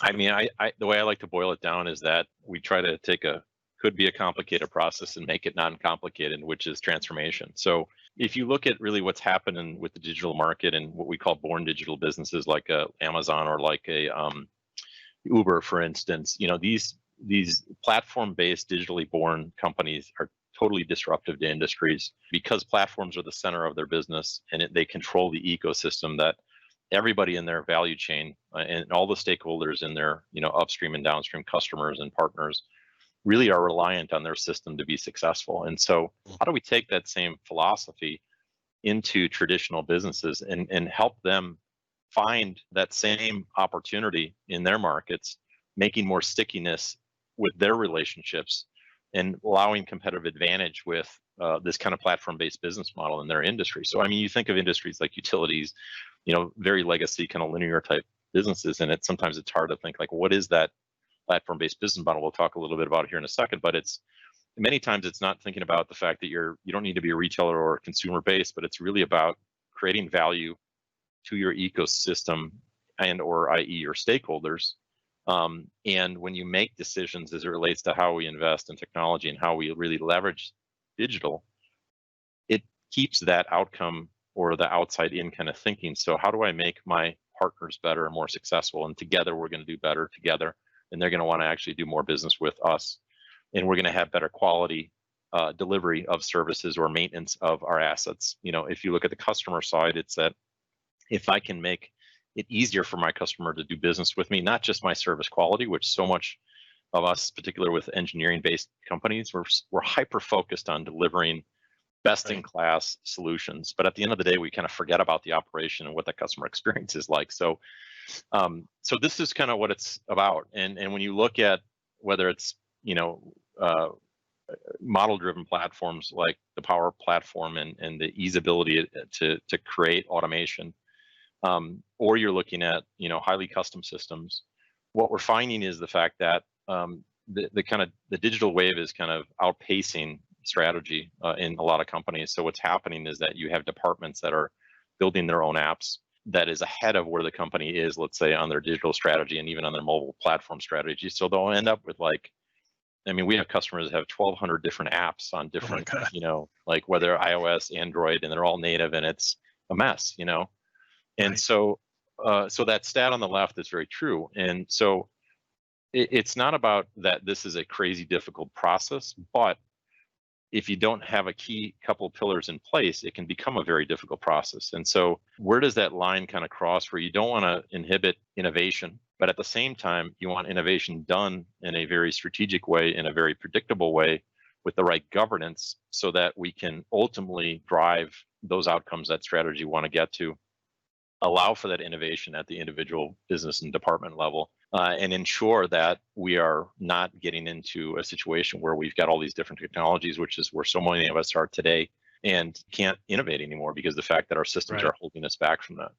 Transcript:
I mean, the way I like to boil it down is that we try to take could be a complicated process and make it non-complicated, which is transformation. So if you look at really what's happening with the digital market and what we call born digital businesses like Amazon or like a Uber, for instance, these platform-based digitally born companies are totally disruptive to industries because platforms are the center of their business and they control the ecosystem that everybody in their value chain and all the stakeholders in their upstream and downstream customers and partners really are reliant on their system to be successful. And so how do we take that same philosophy into traditional businesses and help them find that same opportunity in their markets, making more stickiness with their relationships and allowing competitive advantage with this kind of platform-based business model in their industry. So, I mean, you think of industries like utilities, very legacy kind of linear type businesses, and sometimes it's hard to think like, what is that platform-based business model? We'll talk a little bit about it here in a second, but many times it's not thinking about the fact that you don't need to be a retailer or a consumer base, but it's really about creating value to your ecosystem and or i.e. your stakeholders. And when you make decisions as it relates to how we invest in technology and how we really leverage digital, it keeps that outcome or the outside in kind of thinking. So how do I make my partners better and more successful? And together we're going to do better together. And they're going to want to actually do more business with us. And we're going to have better quality delivery of services or maintenance of our assets. If you look at the customer side, it's that if I can make it easier for my customer to do business with me, not just my service quality, which so much of us, particularly with engineering-based companies, we're hyper-focused on delivering best-in-class solutions. But at the end of the day, we kind of forget about the operation and what the customer experience is like. So this is kind of what it's about. And when you look at whether it's, model-driven platforms like the Power Platform and the easeability to create automation, or you're looking at highly custom systems, what we're finding is the fact that the digital wave is kind of outpacing strategy in a lot of companies. So what's happening is that you have departments that are building their own apps that is ahead of where the company is, let's say, on their digital strategy and even on their mobile platform strategy. So they'll end up with we have customers that have 1,200 different apps on different, like whether iOS, Android, and they're all native, and it's a mess, And Right. so that stat on the left is very true. And so it's not about that this is a crazy difficult process, but if you don't have a key couple of pillars in place, it can become a very difficult process. And so where does that line kind of cross where you don't want to inhibit innovation, but at the same time, you want innovation done in a very strategic way, in a very predictable way, with the right governance so that we can ultimately drive those outcomes that strategy want to get to, allow for that innovation at the individual business and department level, and ensure that we are not getting into a situation where we've got all these different technologies, which is where so many of us are today, and can't innovate anymore because the fact that our systems Right. are holding us back from that.